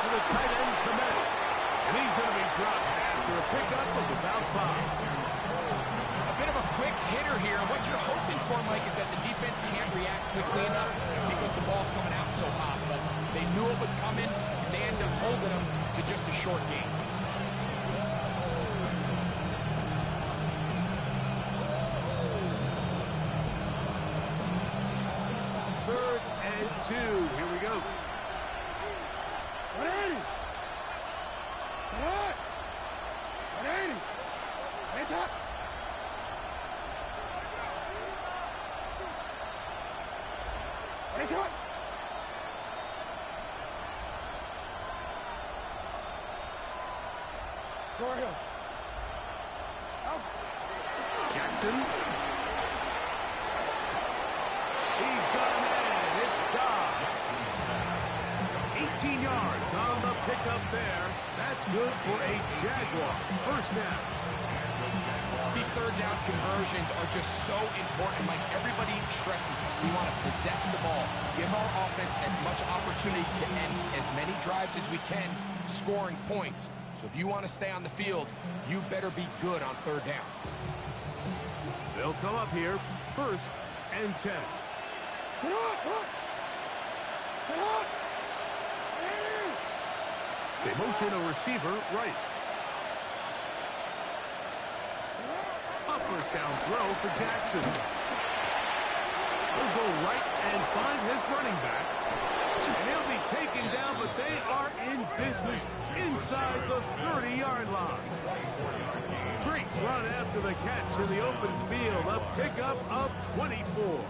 to the tight end, Committee. And he's going to be dropped after a pickup of about 5. A bit of a quick hitter here. What you're hoping for, Mike, is that the defense can't react quickly enough because the ball's coming out so hot. But they knew it was coming, and they ended up holding them to just a short game. Third and 2. Here we go. Jackson. He's got a man. It's gone. 18 yards on the pickup there. That's good for a Jaguar. First down. These third down conversions are just so important. Like everybody stresses, we want to possess the ball, give our offense as much opportunity to end as many drives as we can, scoring points. So if you want to stay on the field, you better be good on third down. They'll come up here, first and 10. They motion a receiver right. A first down throw for Jackson. He'll go right and find his running back. And he'll be taken down, but they are in business inside the 30-yard line. Great run after the catch in the open field. A pickup of 24.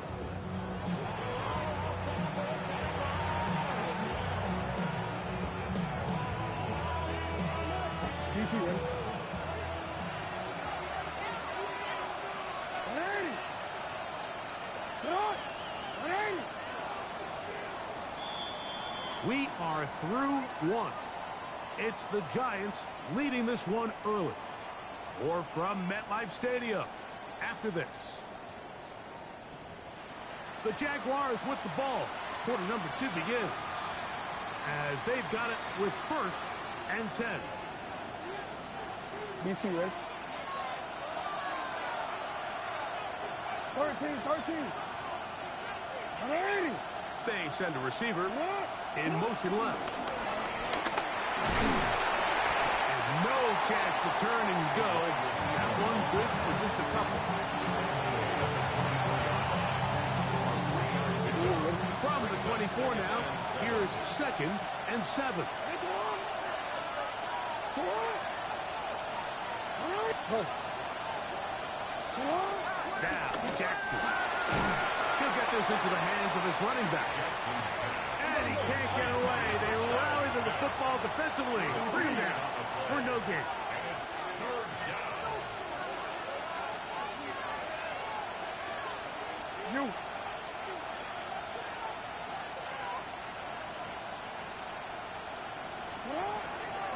We are through one. It's the Giants leading this one early. Or from MetLife Stadium after this. The Jaguars with the ball. Quarter number 2 begins. As they've got it with first and 10. BC, right? 13. They send a receiver in motion left. And no chance to turn and go. That one good for just a couple. From the 24 now, here's second and 7. Now, Jackson. He'll get this into the hands of his running back. And he can't get away. They rally to the football defensively. Bring him down for no gain.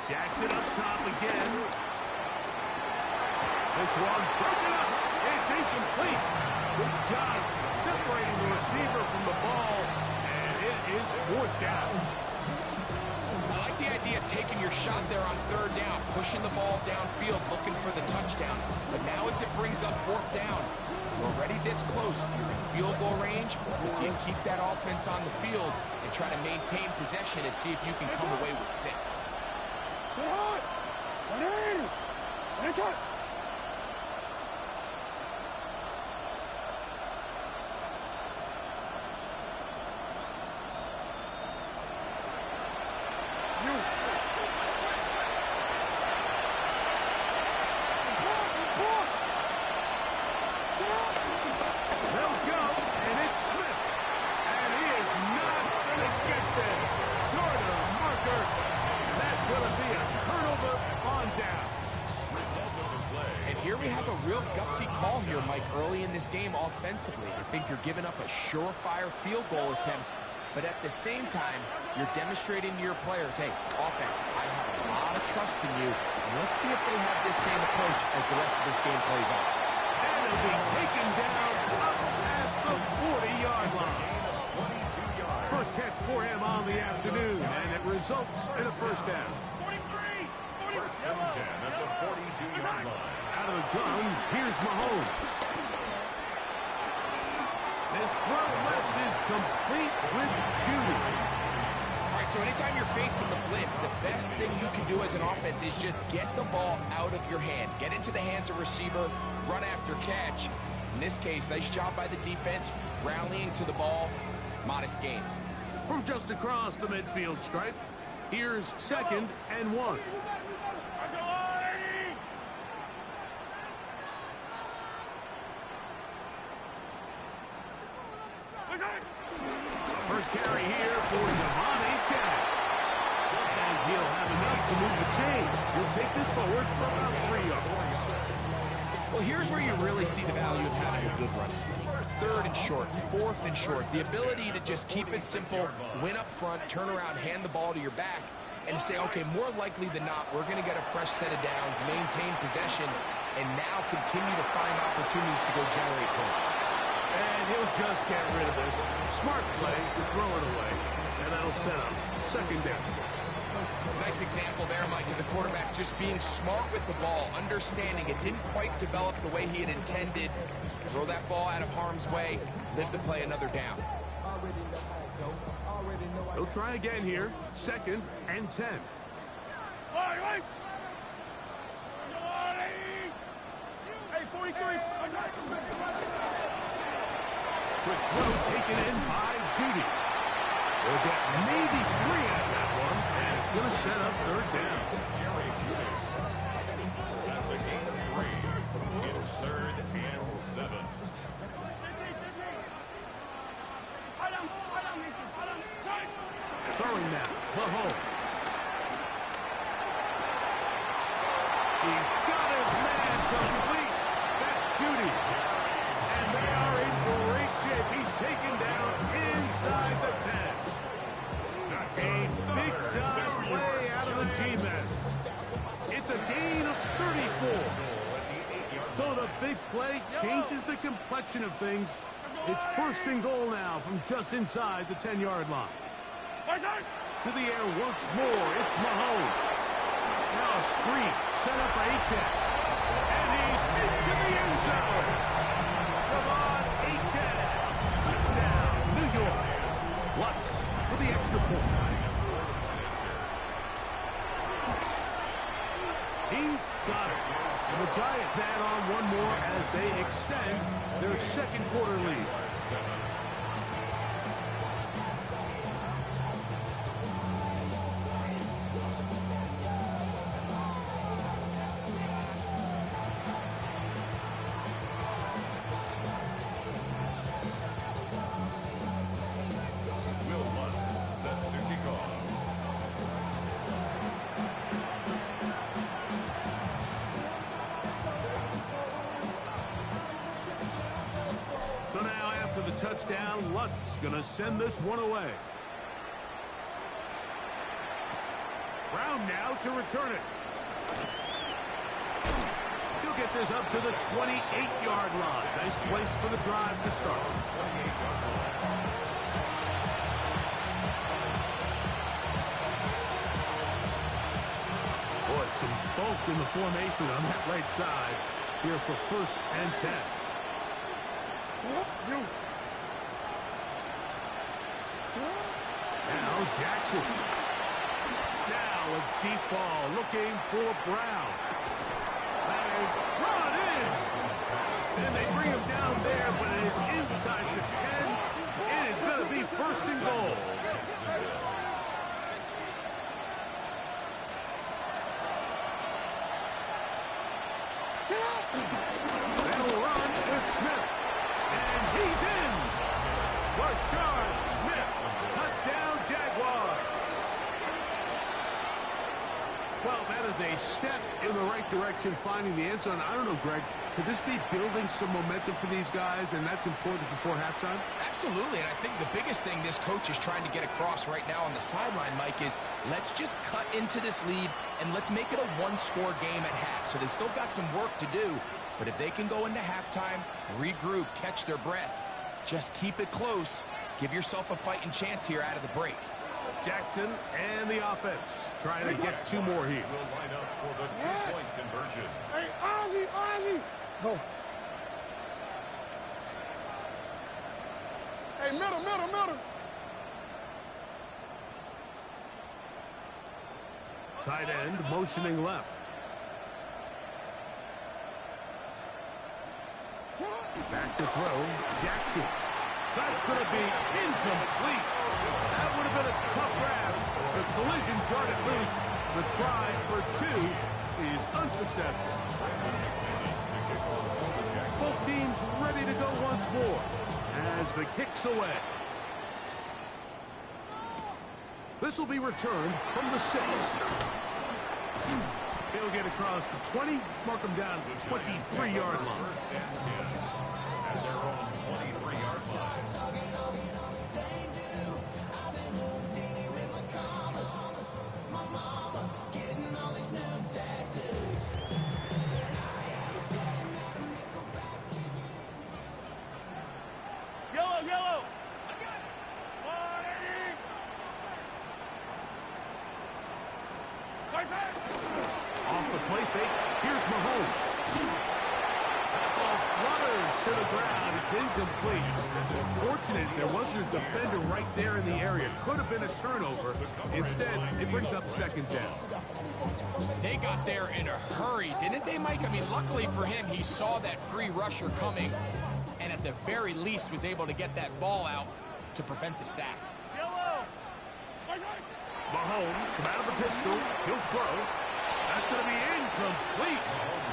Jackson up top again. This one broken up. It's incomplete. Good job separating the receiver from the ball. And it is fourth down. I like the idea of taking your shot there on third down, pushing the ball downfield, looking for the touchdown. But now as it brings up fourth down, you're already this close. You're in field goal range, but you keep that offense on the field and try to maintain possession and see if you can come away with 6. Offensively, I think you're giving up a surefire field goal attempt, but at the same time, you're demonstrating to your players, hey, offense, I have a lot of trust in you, and let's see if they have this same approach as the rest of this game plays out. And he'll be taken down up past the 40-yard line. First catch for him on the afternoon, and it results in a first down. 1st and 10 at the 42-yard line. Out of the gun, here's Mahomes. This throw left is complete with Judy. All right, so anytime you're facing the blitz, the best thing you can do as an offense is just get the ball out of your hand. Get into the hands of receiver, run after catch. In this case, nice job by the defense, rallying to the ball. Modest gain. From just across the midfield stripe, here's 2nd and 1. First carry here for Devontae Jack. And he'll have enough to move the chains. He'll take this forward for about 3 yards. Well, here's where you really see the value of having a good run. 3rd and short, 4th and short. The ability to just keep it simple, win up front, turn around, hand the ball to your back, and say, okay, more likely than not, we're going to get a fresh set of downs, maintain possession, and now continue to find opportunities to go generate points. And he'll just get rid of this. Smart play to throw it away. And that'll set up 2nd down. Nice example there, Mike, of the quarterback just being smart with the ball, understanding it didn't quite develop the way he had intended. Throw that ball out of harm's way, live to play another down. He'll try again here. 2nd and 10. Hey, 43. Quick throw taken in by Judy. We'll get maybe 3 out of that one, and it's going to set up 3rd down. Jerry Judas. That's a gain of 3. It's 3rd and 7. Throwing now, Mahomes. He's got his man complete. That's Judy. And they are in great shape. He's taken down inside the 10. A big-time play out of the G-men. It's a gain of 34. So the big play changes the complexion of things. It's 1st and goal now from just inside the 10-yard line. To the air once more, it's Mahomes. Now a screen, set up for H.N. And he's into the end zone. Come on, H.N. Touchdown, New York. Lutz for the extra point. He's got it. And the Giants add on one more as they extend their 2nd quarter lead. So now after the touchdown, Lutz gonna send this one away. Brown now to return it. He'll get this up to the 28-yard line. Nice place for the drive to start. Boy, some bulk in the formation on that right side here for 1st and 10. Now Jackson. Now a deep ball looking for Brown. That is brought in. And they bring him down there, but it is inside the 10. It is going to be 1st and goal. They'll run with Smith. And he's in. Rashard Smith. Touchdown, Jaguars. Well, that is a step in the right direction, finding the end zone. I don't know, Greg. Could this be building some momentum for these guys, and that's important before halftime? Absolutely, and I think the biggest thing this coach is trying to get across right now on the sideline, Mike, is let's just cut into this lead, and let's make it a one-score game at half. So they still got some work to do, but if they can go into halftime, regroup, catch their breath, just keep it close, give yourself a fighting chance here out of the break. Jackson and the offense trying to get 2 more here. Will line up for the 2-point conversion. Hey, Ozzy. Go. Hey, middle. Tight end motioning left. Back to throw. Jackson. That's going to be incomplete. That would have been a tough grab. The collision started loose. The try for 2 is unsuccessful. Both teams ready to go once more as the kick's away. This will be returned from the 6. He'll get across the 20, mark him down to the 23-yard line. First and 10 at their own 23-yard line. Yellow. Off the play fake, here's Mahomes. That ball flutters to the ground. It's incomplete. Fortunate there wasn't a defender right there in the area. Could have been a turnover. Instead, it brings up 2nd down. They got there in a hurry, didn't they, Mike? I mean, luckily for him, he saw that free rusher coming and at the very least was able to get that ball out to prevent the sack. Mahomes from out of the pistol. He'll throw. That's going to be incomplete.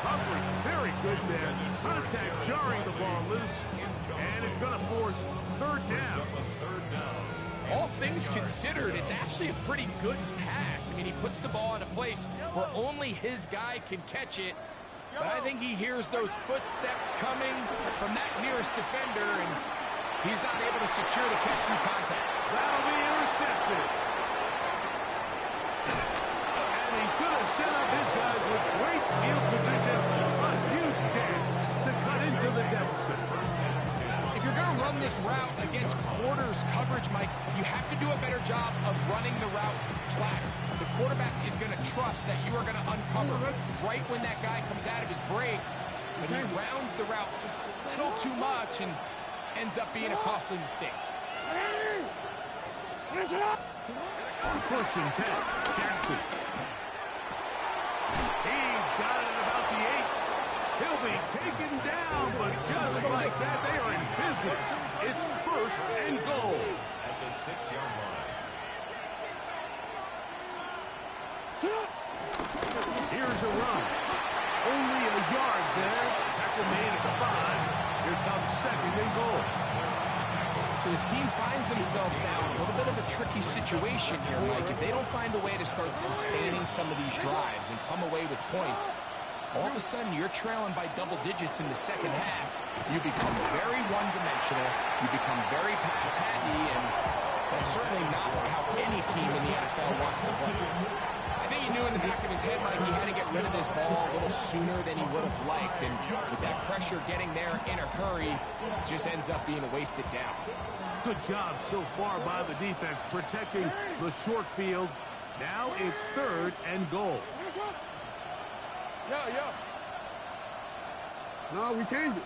Coverage very good there. Contact jarring the ball loose. And it's going to force 3rd down. All things considered, it's actually a pretty good pass. I mean, he puts the ball in a place where only his guy can catch it. But I think he hears those footsteps coming from that nearest defender, and he's not able to secure the catch through contact. That'll be intercepted. And he's going to set up his guys with great field position. A huge dance to cut into the deficit. If you're going to run this route against quarters coverage, Mike, you have to do a better job of running the route flat. The quarterback is going to trust that you are going to uncover right when that guy comes out of his break. But he rounds the route just a little too much and ends up being a costly mistake. On 1st and 10, Jackson. He's got it at about the 8. He'll be taken down, but just like that, they are in business. It's 1st and goal. At the 6-yard line. Here's a run. Only a yard there. Tackle made at the 5. Here comes 2nd and goal. So his team finds themselves now in a little bit of a tricky situation here, Mike. If they don't find a way to start sustaining some of these drives and come away with points, all of a sudden you're trailing by double digits in the 2nd half. You become very one-dimensional. You become very pass-happy, and that's certainly not how any team in the NFL wants to play. I think he knew in the back of his head, Mike, he had to get rid of this ball a little sooner than he would have liked, and with that pressure getting there in a hurry, just ends up being a wasted down. Good job so far by the defense protecting the short field. Now it's 3rd and goal. Yeah. No, we changed it.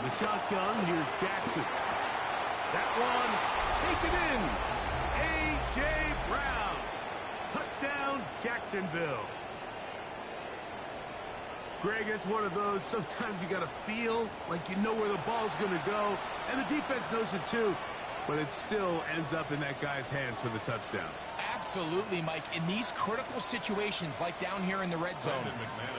The shotgun, here's Jackson. That one, taken in. A.J. Brown. Touchdown, Jacksonville. Greg, it's one of those, sometimes you got to feel like you know where the ball's going to go, and the defense knows it too, but it still ends up in that guy's hands for the touchdown. Absolutely, Mike. In these critical situations, like down here in the red zone,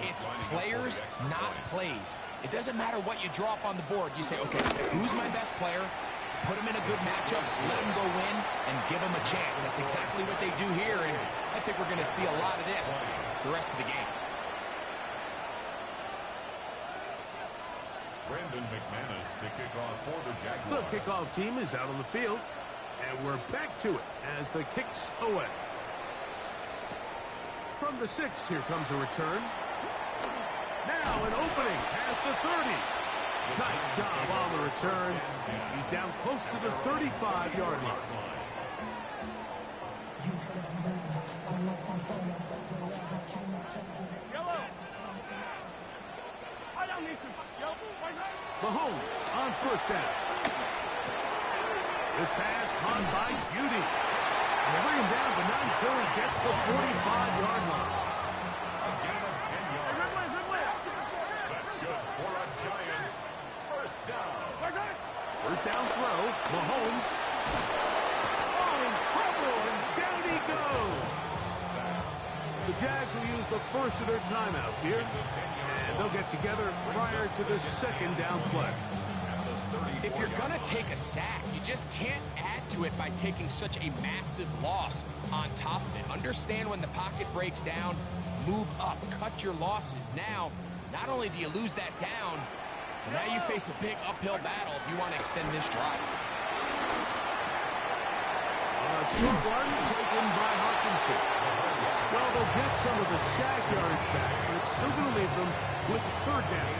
it's players, not plays. It doesn't matter what you draw up on the board. You say, okay, who's my best player? Put him in a good matchup, let him go win, and give him a chance. That's exactly what they do here, and I think we're going to see a lot of this the rest of the game. Brandon McManus to kick off for the Jaguars. The kickoff team is out on the field, and we're back to it as the kick's away. From the 6, here comes a return. Now an opening past the 30. Nice job on the return. He's down close to the 35-yard line. Mahomes on first down. This pass caught by Beauty. And they bring him down, but not until he gets the 45-yard line. A gain of 10 yards. That's good for a Giants first down. First down throw, Mahomes. Oh, in trouble, and down he goes. The Jags will use the first of their timeouts here, and they'll get together prior to the second down play. If you're going to take a sack, you just can't add to it by taking such a massive loss on top of it. Understand when the pocket breaks down, move up, cut your losses. Now, not only do you lose that down, but now you face a big uphill battle if you want to extend this drive. A short one taken by Hawkinson. Well, they'll get some of the sack yards back, but it's still going to leave them with third down.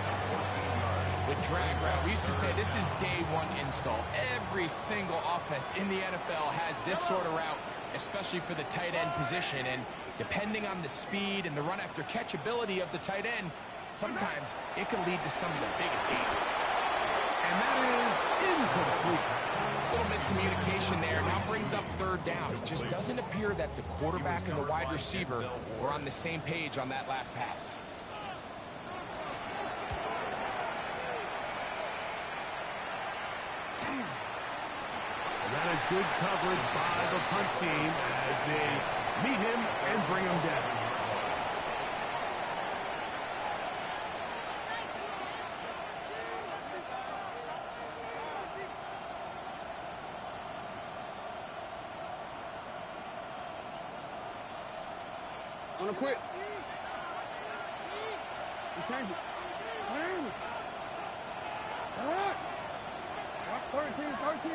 With drag route, we used to say this is day one install. Every single offense in the NFL has this sort of route, especially for the tight end position. And depending on the speed and the run after catch ability of the tight end, sometimes it can lead to some of the biggest gains. And that is incomplete. A little miscommunication there. Now brings up third down. It just doesn't appear that the quarterback and the wide receiver were on the same page on that last pass. And that is good coverage by the punt team as they meet him and bring him down. On a quit. You change it. All right. 13.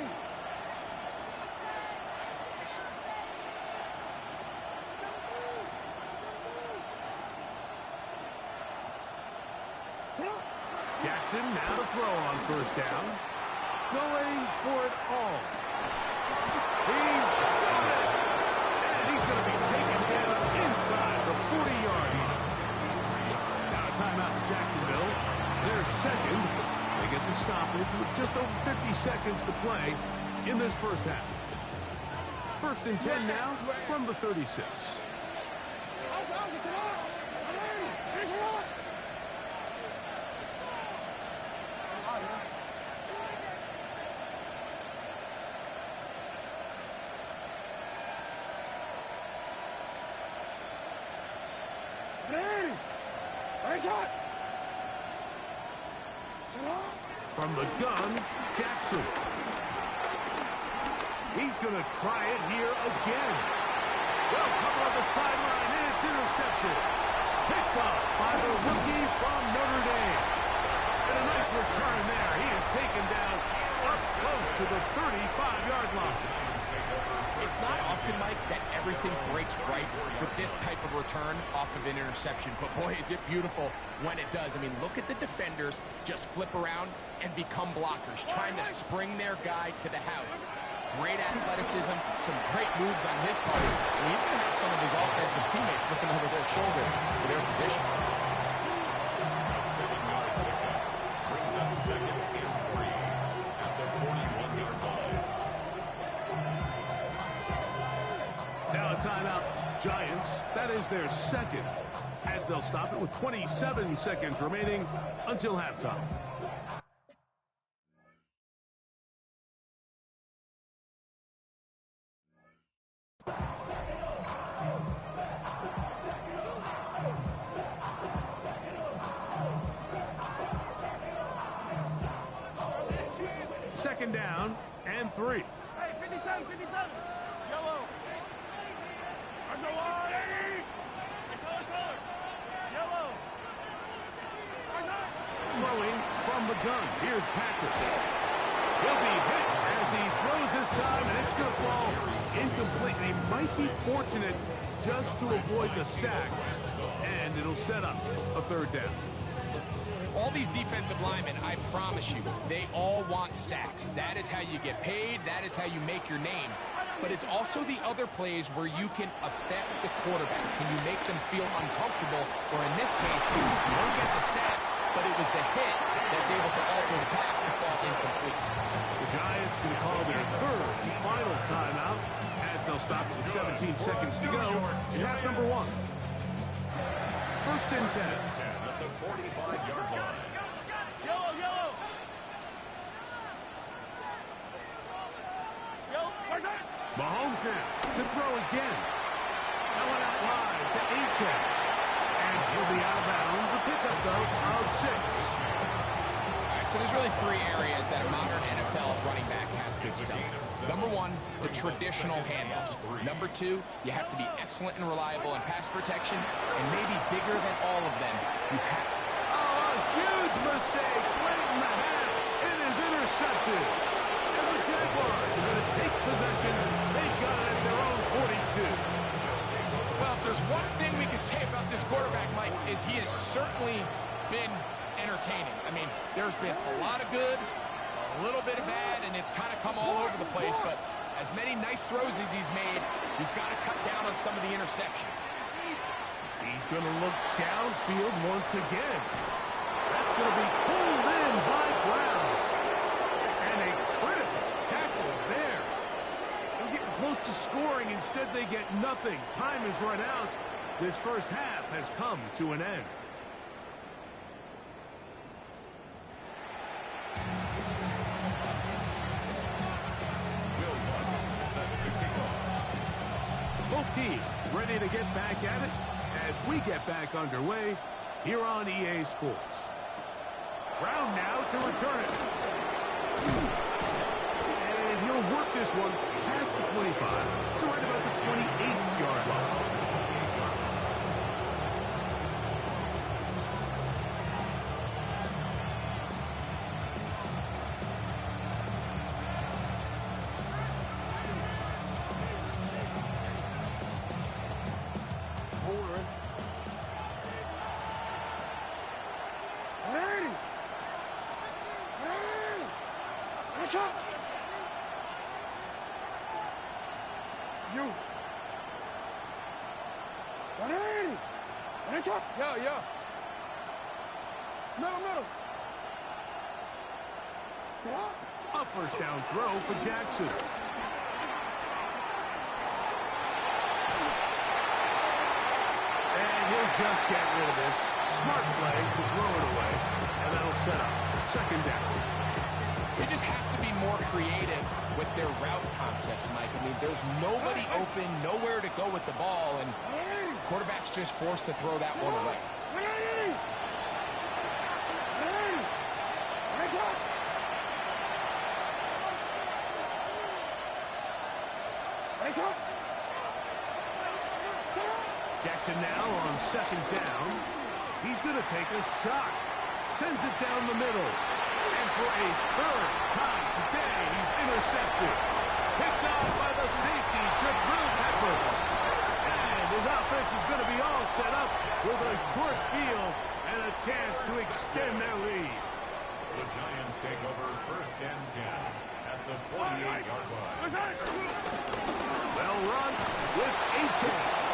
Jackson now to throw on first down. Going for it all. He's got it. And he's going to be taken down inside the 40-yard line. Now a timeout for Jacksonville. Their second. They get the stoppage with just over 50 seconds to play in this first half. First and 10 now from the 36. From the gun, Jackson. He's going to try it here again. Well, cover on the sideline, and it's intercepted. Picked off by the rookie from Notre Dame. And a nice return there. He is taken down up close to the 35-yard line. It's not often, Mike, that everything breaks right for this type of return off of an interception. But, boy, is it beautiful when it does. I mean, look at the defenders just flip around and become blockers, trying to spring their guy to the house. Great athleticism, some great moves on his part. And he's going to have some of his offensive teammates looking over their shoulder for their position. A 7-yard pickup brings up second and 3 at the 41-yard line. Now a timeout. Giants, that is their second, as they'll stop it with 27 seconds remaining until halftime. Second down and 3. Hey, 57. Yellow. There's no line. Color. Yellow. Throwing from the gun. Here's Patrick. He'll be hit as he throws this time, and it's going to fall incomplete. They might be fortunate just to avoid the sack, and it'll set up a third down. All these defensive linemen, I promise you, they all want sacks. That is how you get paid. That is how you make your name. But it's also the other plays where you can affect the quarterback. Can you make them feel uncomfortable? Or in this case, you don't get the sack, but it was the hit that's able to alter the pass to fall incomplete. The Giants can call their third and final timeout as they'll stop with 17 seconds to go in half number 1. First and 10. At the 45-yard line. Yellow, yellow. Yellow, where's that? Mahomes now to throw again. That one out wide to Achane. And he'll be out of bounds. A pickup, though, of 6. All right, so there's really 3 areas that a modern NFL running back has to excel. Number 1, the traditional handoffs. Number 2, you have to be excellent and reliable in pass protection, and maybe bigger than all of them, you have. Oh, a huge mistake late in the half. It is intercepted. And the Jaguars are going to take possession. They've got it at their own 42. Well, if there's one thing we can say about this quarterback, Mike, is he has certainly been entertaining. I mean, there's been a lot of good, a little bit of bad, and it's kind of come all over the place, but as many nice throws as he's made, he's got to cut down on some of the interceptions. He's going to look downfield once again. That's going to be pulled in by Brown. And a critical tackle there. They're getting close to scoring. Instead, they get nothing. Time is run out. This first half has come to an end. Both teams ready to get back at it as we get back underway here on EA Sports. Brown now to return it. And he'll work this one past the 25 to right about the 28-yard line. Yeah. Middle. A first down throw for Jackson. And he'll just get rid of this. Smart play to throw it away. And that'll set up second down. They just have to be more creative with their route concepts, Mike. I mean, there's nobody open, nowhere to go with the ball, and quarterback's just forced to throw that one away. Jackson now on second down. He's going to take a shot. Sends it down the middle. And for a third time today, he's intercepted. Picked off by the safety, Jabril Peppers. And his offense is going to be all set up with a short field and a chance to extend their lead. The Giants take over first and 10 at the 48-yard line. Well run with Achane.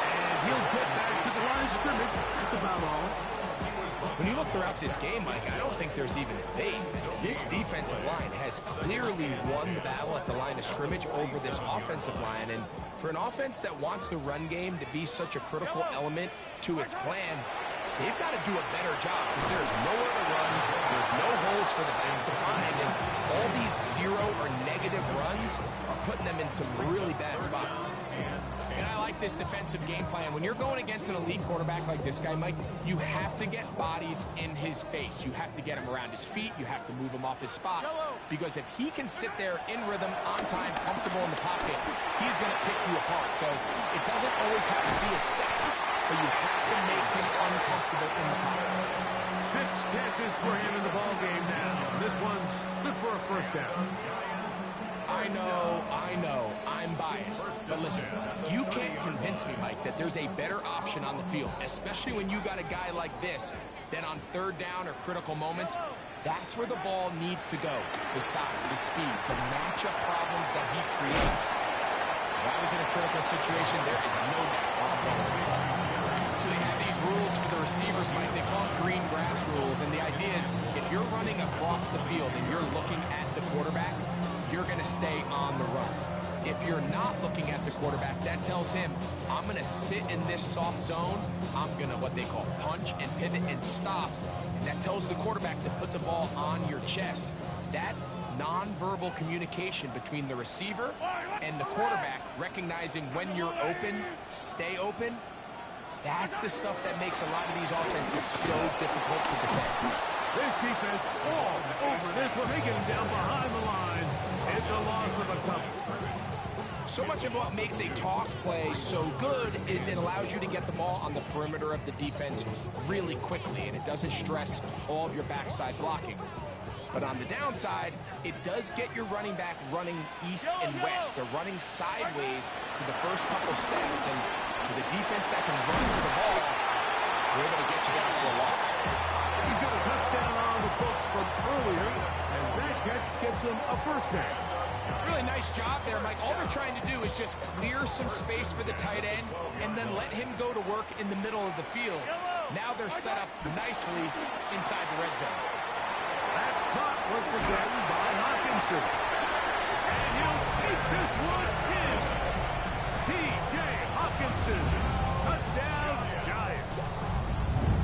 And he'll get back to the line of scrimmage. That's about all. When you look throughout this game, Mike, I don't think there's even a debate. This defensive line has clearly won the battle at the line of scrimmage over this offensive line. And for an offense that wants the run game to be such a critical element to its plan, they've got to do a better job because there's nowhere to run. There's no holes for the back to find. And all these zero or negative runs are putting them in some really bad spots. And I like this defensive game plan. When you're going against an elite quarterback like this guy, Mike, you have to get bodies in his face. You have to get him around his feet. You have to move him off his spot. Because if he can sit there in rhythm, on time, comfortable in the pocket, he's going to pick you apart. So it doesn't always have to be a sack, but you have to make him uncomfortable in the pocket. 6 catches for him in the ballgame now. This one's good for a first down. I know. I'm biased, but listen, you can't convince me, Mike, that there's a better option on the field, especially when you got a guy like this, than on third down or critical moments. That's where the ball needs to go. The size, the speed, the matchup problems that he creates. If I was in a critical situation, there is no doubt. So they have these rules for the receivers, Mike. They call it green grass rules, and the idea is if you're running across the field and you're looking at the quarterback, you're going to stay on the run. If you're not looking at the quarterback, that tells him, I'm going to sit in this soft zone. I'm going to, what they call, punch and pivot and stop. And that tells the quarterback to put the ball on your chest. That nonverbal communication between the receiver and the quarterback, recognizing when you're open, stay open, that's the stuff that makes a lot of these offenses so difficult to defend. This defense all over this one. They get him down behind the line. It's a loss of a couple. So much of what makes a toss play so good is it allows you to get the ball on the perimeter of the defense really quickly, and it doesn't stress all of your backside blocking. But on the downside, it does get your running back running east and west. They're running sideways for the first couple steps, and with a defense that can run to the ball, we're able to get you down for a loss. He's got a touchdown on the books from earlier, and that catch gets him a first down. Really nice job there, Mike. All they're trying to do is just clear some space for the tight end and then let him go to work in the middle of the field. Now they're set up nicely inside the red zone. That's caught once again by Hawkinson. And he'll take this one in. T.J. Hawkinson. Touchdown, Giants.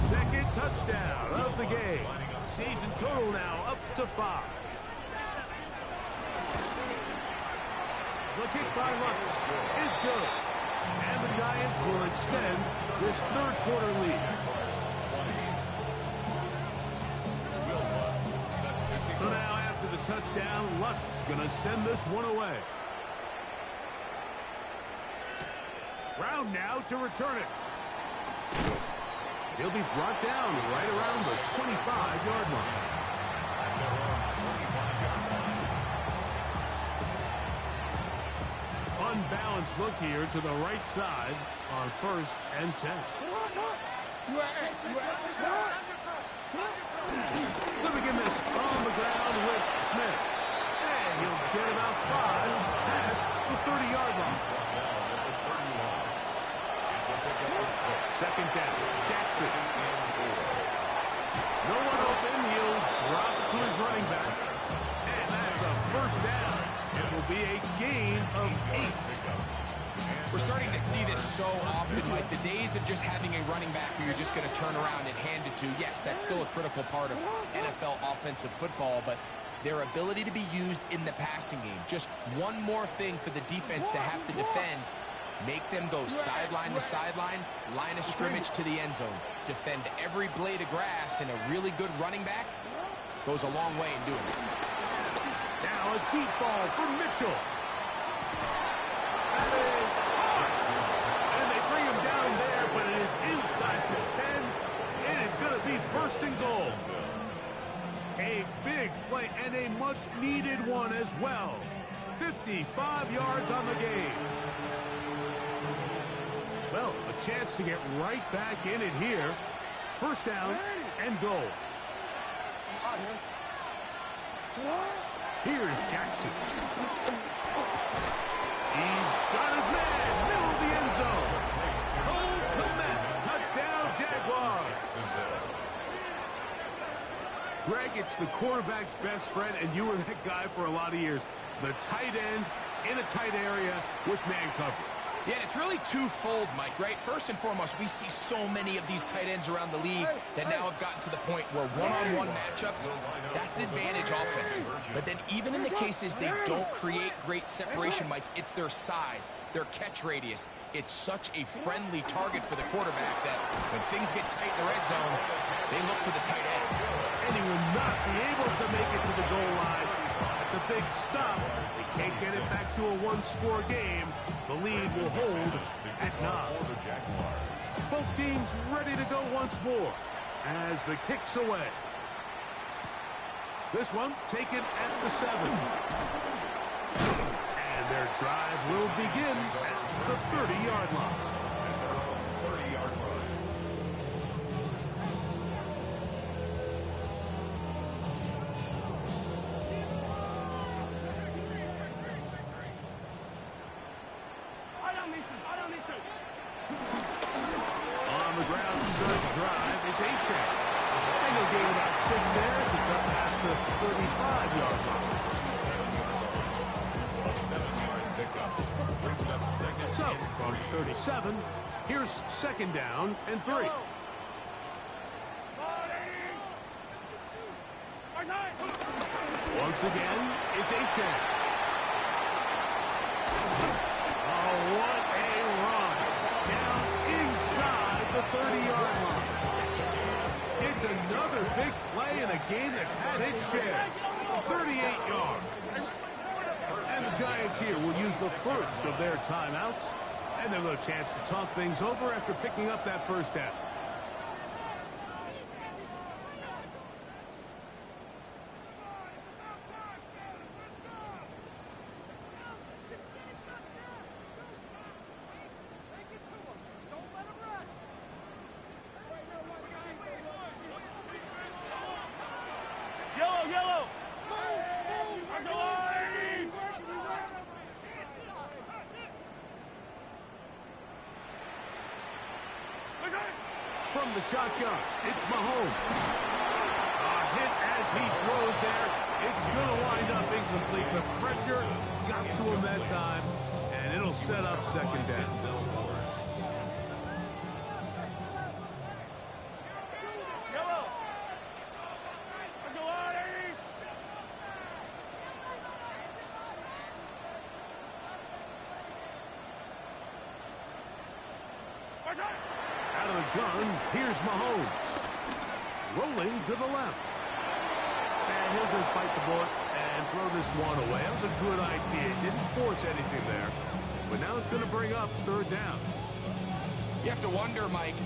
Second touchdown of the game. Season total now up to 5. The kick by Lutz is good. And the Giants will extend this third quarter lead. So now after the touchdown, Lutz going to send this one away. Brown now to return it. He'll be brought down right around the 25-yard line. Unbalanced look here to the right side on 1st and 10. Let me get this on the ground with Smith. And he'll get about 5 past the 30-yard line. Second down, Jackson. No one open, he'll drop it to his running back. And that's a first down. It will be a gain of 8. We're starting to see this so often, Mike. The days of just having a running back who you're just going to turn around and hand it to, yes, that's still a critical part of NFL offensive football, but their ability to be used in the passing game, just one more thing for the defense to have to defend, make them go sideline to sideline, line of scrimmage to the end zone, defend every blade of grass, and a really good running back goes a long way in doing it. Now a deep ball for Mitchell. That is hot. And they bring him down there, but it is inside the 10. It is going to be 1st and goal. A big play and a much-needed one as well. 55 yards on the game. Well, a chance to get right back in it here. 1st down and goal. Here's Jackson. He's got his man, middle of the end zone. Cole Kmet, touchdown Jaguars. Greg, it's the quarterback's best friend, and you were that guy for a lot of years. The tight end in a tight area with man coverage. Yeah, it's really twofold, Mike, right? First and foremost, we see so many of these tight ends around the league that now have gotten to the point where one-on-one matchups, that's advantage offense. But then even in the cases they don't create great separation, Mike, it's their size, their catch radius. It's such a friendly target for the quarterback that when things get tight in the red zone, they look to the tight end. And he will not be able to make it to the goal line. That's a big stop. They can't get it back to a one-score game. The lead will hold at 9. Both teams ready to go once more as the kick's away. This one taken at the 7. And they're Drive will begin at the 30-yard line. 30-yard line. On the ground to start the drive, it's A-Chain. And he'll gain about 6 there as it's up past the 35-yard line. A 7-yard pickup brings up second. So, from 37, here's second down and 3. Once again, it's A-Chain. Oh, what a run. Down inside the 30-yard line. It's another big play in a game that's had its share. 38 yards. And the Giants here will use the first of their timeouts. And they'll have a chance to talk things over after picking up that first down. Yellow! From the shotgun, it's Mahomes. A hit as he throws there. It's going to wind up incomplete. The pressure got to him that time, and it'll set up second down. Out of the gun, here's Mahomes. Rolling to the left. And he'll just bite the bullet and throw this one away. That was a good idea. Didn't force anything there. But now it's going to bring up third down. You have to wonder, Mike,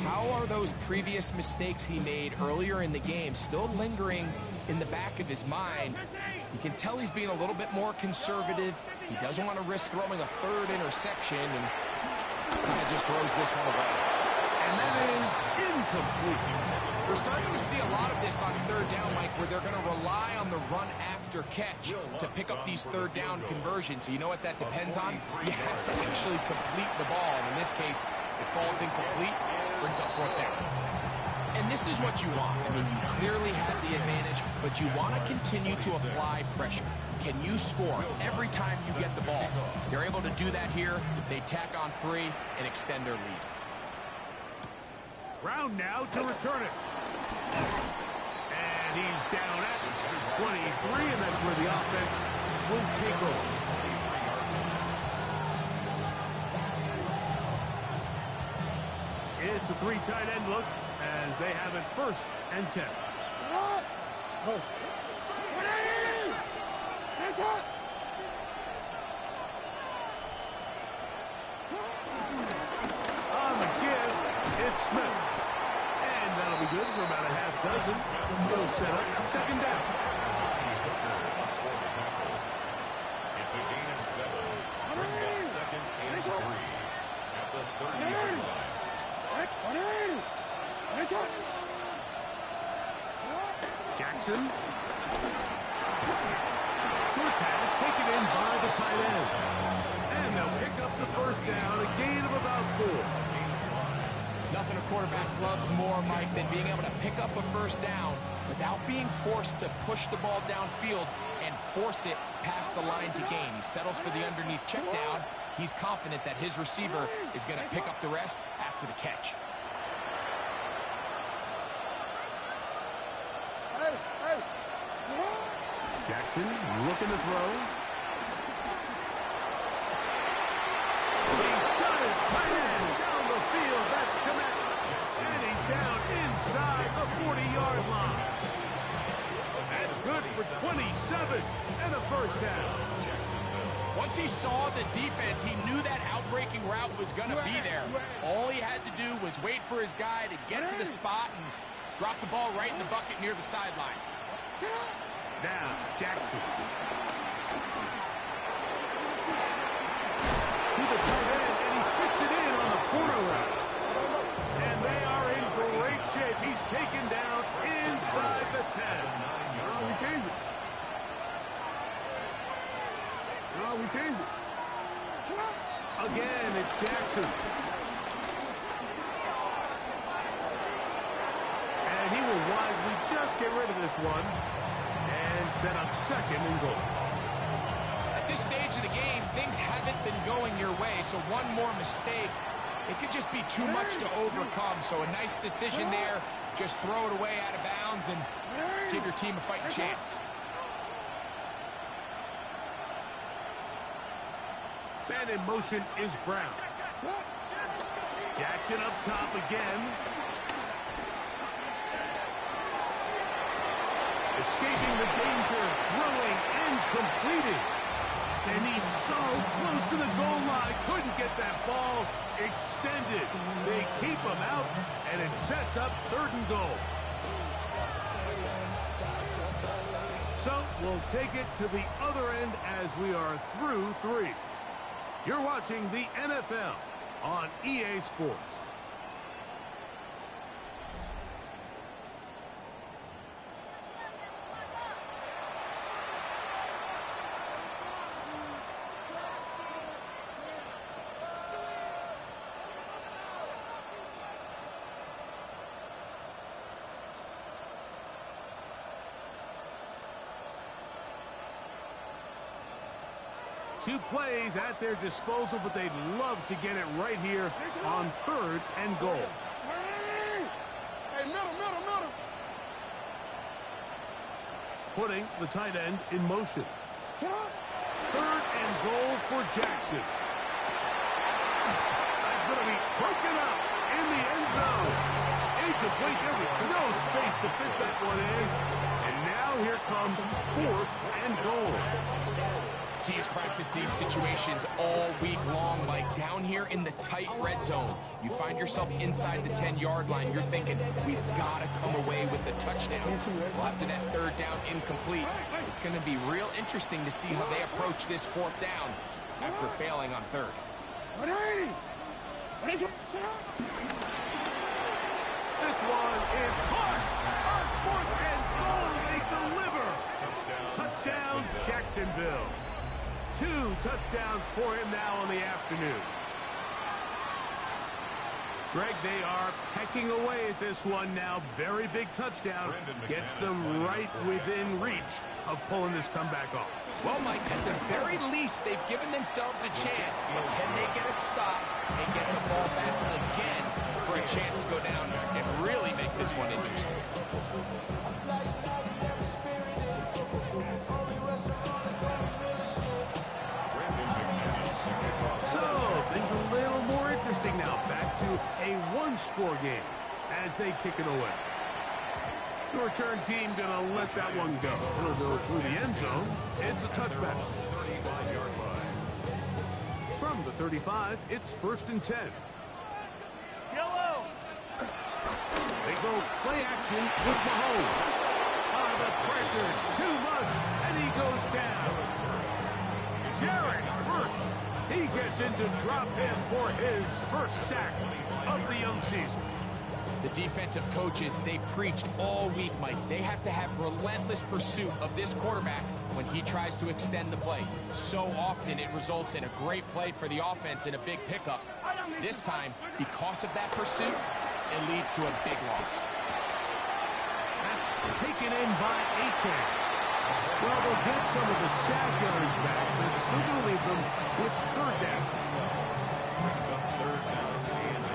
how are those previous mistakes he made earlier in the game still lingering in the back of his mind? You can tell he's being a little bit more conservative. He doesn't want to risk throwing a third interception, and kind of just throws this one away. And that is incomplete. We're starting to see a lot of this on third down, Mike, where they're going to rely on the run after catch to pick up these third down conversions. So you know what that depends on? You have to actually complete the ball. And in this case, it falls incomplete, brings up fourth down. And this is what you want. I mean, you clearly have the advantage, but you want to continue to apply pressure. Can you score every time you get the ball? They're able to do that here. They tack on 3 and extend their lead. Brown now to return it. And he's down at 23, and that's where the offense will take over. It's a 3 tight end look as they have it first and 10. On the give, it's Smith. And that'll be good for about a half dozen. He'll set up second down. It's a gain of 7. Brings up second and 3 at the 30-yard line. Jackson. Short pass taken in by the tight end. And they'll pick up the first down, a gain of about 4. Nothing a quarterback loves more, Mike, than being able to pick up a first down without being forced to push the ball downfield and force it past the line to gain. He settles for the underneath check down. He's confident that his receiver is going to pick up the rest after the catch. Jackson looking to throw. He's got his tight end down the field. That's Komet. And he's down inside the 40-yard line. That's good for 27 and a first down. Once he saw the defense, he knew that outbreaking route was going to be there. All he had to do was wait for his guy to get to the spot and drop the ball right in the bucket near the sideline. Now, Jackson. the tight end, and he fits it in on the corner route. And they are in great shape. He's taken down inside the 10. No, we changed it. No, we changed it. Again, it's Jackson. And he will wisely just get rid of this one and set up second and goal. At this stage of the game, things haven't been going your way, so one more mistake, it could just be too much to overcome. So a nice decision there. Just throw it away out of bounds and give your team a fighting chance. Man in motion is Brown. Jackson up top again. Escaping the danger, throwing and completing. And he's so close to the goal line. Couldn't get that ball extended. They keep him out, and it sets up third and goal. So we'll take it to the other end as we are through 3. You're watching the NFL on EA Sports. Two plays at their disposal, but they'd love to get it right here on third and goal. Hey, middle. Putting the tight end in motion. Third and goal for Jackson. That's going to be broken up in the end zone. Incomplete. There was no space to fit that one in. And now here comes fourth and goal. Teams practice these situations all week long, like down here in the tight red zone. You find yourself inside the 10-yard line. You're thinking, we've got to come away with a touchdown. Well, after that third down incomplete, it's going to be real interesting to see how they approach this fourth down after failing on third. This one is caught. On fourth and goal, they deliver. Touchdown, Jacksonville. 2 touchdowns for him now on the afternoon. Greg, they are pecking away at this one now. Very big touchdown. Gets them right within reach of pulling this comeback off. Well, Mike, at the very least, they've given themselves a chance. But can they get a stop and get the ball back again for a chance to go down and really make this one interesting? Things a little more interesting now. Back to a one-score game as they kick it away. The return team going to let that one go. It'll go through the end zone. It's a touchback. From the 35, it's 1st and 10. Yellow. They go play action with Mahomes. The pressure, too much, and he goes down. Jared first. He gets into drop him for his first sack of the young season. The defensive coaches, they preached all week, Mike. They have to have relentless pursuit of this quarterback when he tries to extend the play. So often it results in a great play for the offense and a big pickup. This time, because of that pursuit, it leads to a big loss. That's taken in by Achane. Well, they'll get some of the sack yards back, but it's still going to leave them with third down. Brings up third down and 8.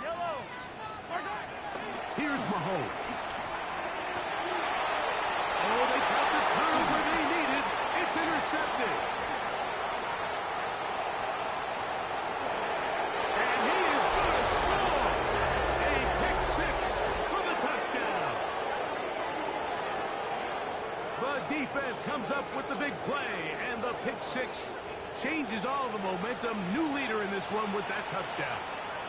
Yellow. Here's Mahomes. Oh, they got the turnover they needed. It's intercepted. Defense comes up with the big play, and the pick six changes all the momentum. New leader in this one with that touchdown.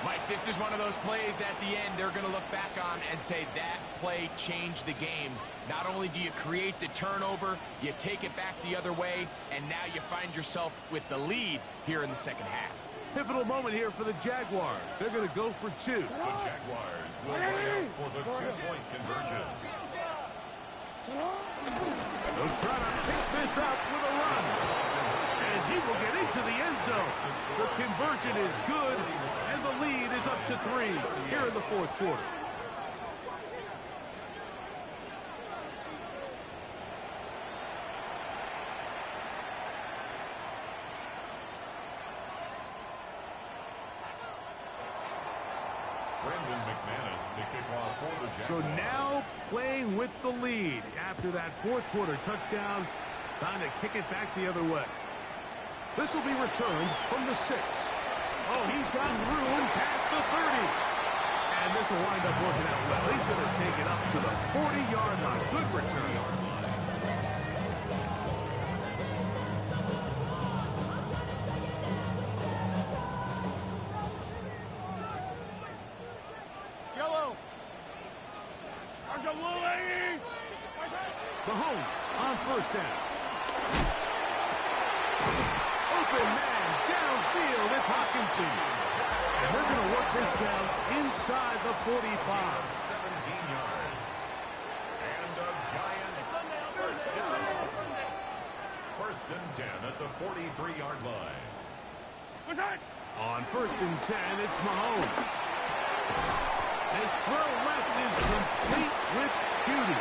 Mike, this is one of those plays at the end they're going to look back on and say that play changed the game. Not only do you create the turnover, you take it back the other way, and now you find yourself with the lead here in the second half. Pivotal moment here for the Jaguars. They're going to go for two. The Jaguars will lay out for the two-point conversion. They'll try to pick this up with a run. As he will get into the end zone. The conversion is good, and the lead is up to 3 here in the fourth quarter. So now playing with the lead after that fourth quarter touchdown. Time to kick it back the other way. This will be returned from the 6. Oh, he's got room past the 30. And this will wind up working out well. He's going to take it up to the 40-yard line. Good return. Mahomes on first down. Open man downfield. It's Hawkinson. And they're going to work this down inside the 45. 17 yards. And the Giants first down. First and 10 at the 43-yard line. On first and 10, it's Mahomes. His throw left is complete with Judy.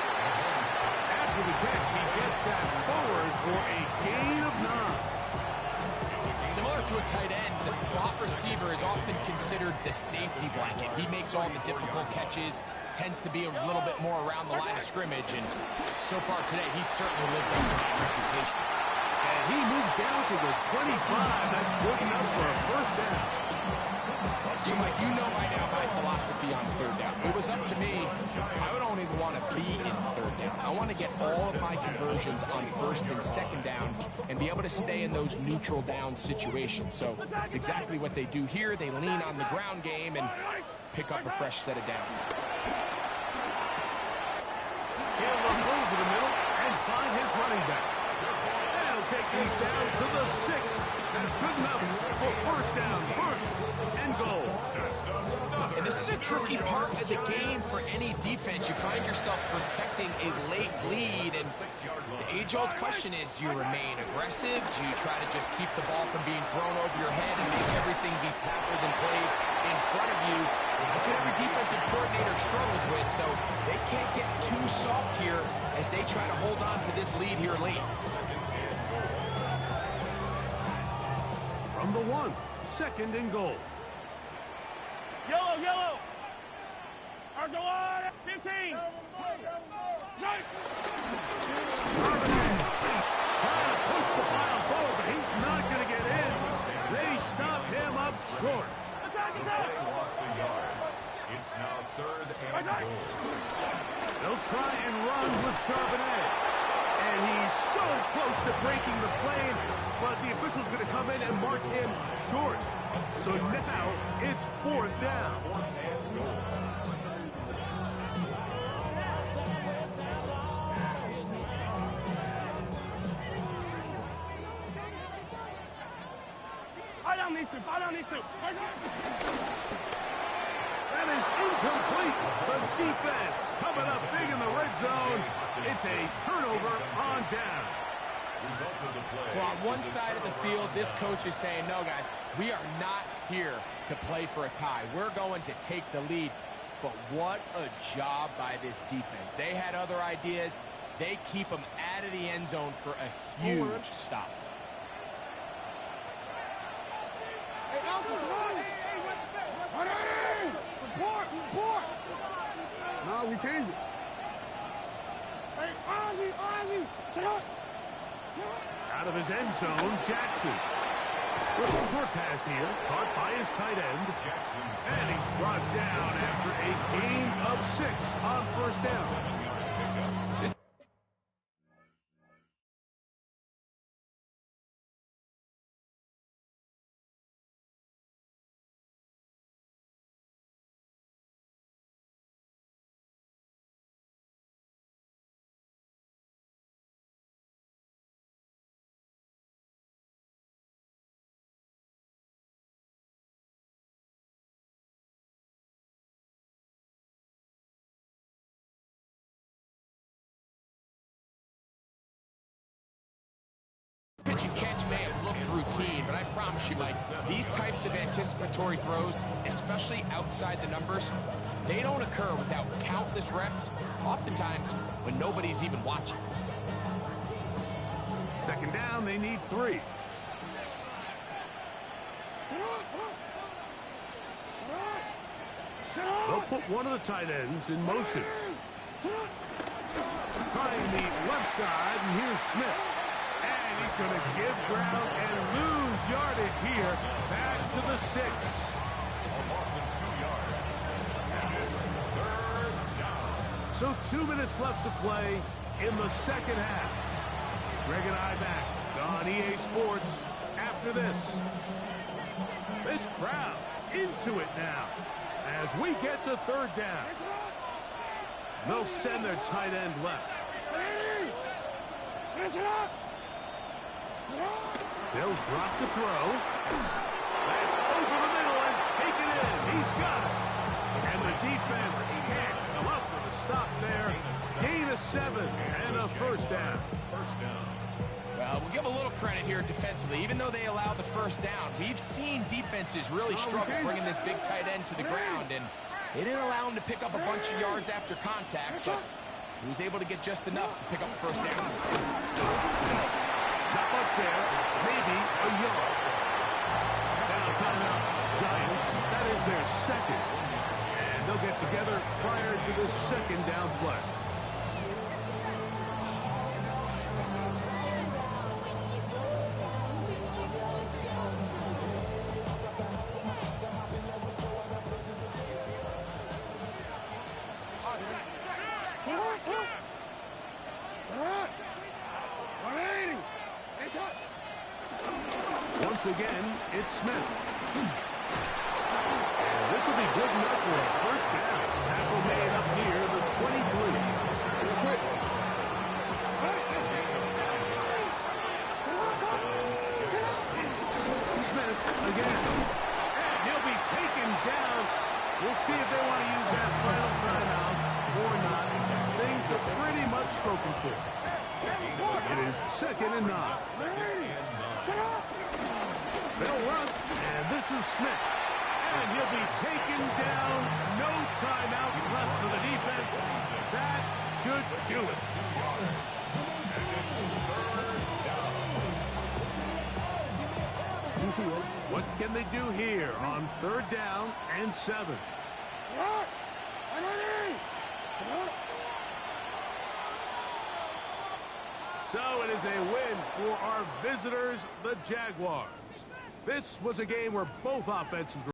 After the catch, he gets that forward for a gain of 9. Similar to a tight end, the slot receiver is often considered the safety blanket. He makes all the difficult catches, tends to be a little bit more around the line of scrimmage, and so far today, he's certainly lived up to that reputation. And he moves down to the 25. That's good enough for a first down. So, Mike, you know by now my philosophy on third down. If it was up to me, I don't even want to be in third down. I want to get all of my conversions on first and second down and be able to stay in those neutral down situations. So that's exactly what they do here. They lean on the ground game and pick up a fresh set of downs. He'll look over the middle and find his running back. And he'll take these down to the 6. That's good enough for first down, first and goal. And this is a tricky part of the game for any defense. You find yourself protecting a late lead, and the age-old question is, do you remain aggressive? Do you try to just keep the ball from being thrown over your head and make everything be tackled and played in front of you? That's what every defensive coordinator struggles with, so they can't get too soft here as they try to hold on to this lead here late. From the 1, second and goal. Yellow, yellow. Arsenal 15. Trying to push the pile forward, but he's not going to get in. They stop him up short. They lost a yard. It's now third and goal. They'll try and run with Charbonnet. And he's so close to breaking the plane, but the official's going to come in and mark him short. So now it's fourth down. Fire down these two. Fire down these two. That is incomplete. The defense coming up big in the red zone. It's a turnover on down. Well, on one side of the field, this coach is saying, no, guys, we are not here to play for a tie. We're going to take the lead. But what a job by this defense. They had other ideas. They keep them out of the end zone for a huge stop. Hey, Alphas, run! Report! No, we changed it. Hey, Ozzy, sit up! Out of his end zone, Jackson. Little short pass here, caught by his tight end. And he's brought down after a gain of 6 on first down. pitch and catch may have looked routine, but I promise you, Mike, these types of anticipatory throws, especially outside the numbers, they don't occur without countless reps, oftentimes when nobody's even watching. Second down, they need 3. They'll put one of the tight ends in motion. Trying the left side, and here's Smith. And he's going to give ground and lose yardage here. Back to the 6. So 2 minutes left to play in the second half. Greg and I back on EA Sports after this. This crowd into it now as we get to third down. They'll send their tight end left. They'll drop to throw. That's over the middle and taken in. He's got it. And the defense can't come up with a stop there. Gain of 7 and a first down. Well, we'll give a little credit here defensively. Even though they allowed the first down, we've seen defenses really struggle bringing this big tight end to the ground, and they didn't allow him to pick up a bunch of yards after contact, but he was able to get just enough to pick up the first down. Not much there. Maybe a yard. Now timeout, Giants. That is their second. And they'll get together prior to the second down play. Once again, it's Smith. And this will be good enough for a first down. Tackle made up near the 23. Smith again. And he'll be taken down. We'll see if they want to use that final timeout or not. Things are pretty much spoken for. It is 2nd and 9. They'll run, and this is Smith. And he'll be taken down. No timeouts left for the defense. That should do it. What can they do here on 3rd down and 7? So it is a win for our visitors, the Jaguars. This was a game where both offenses were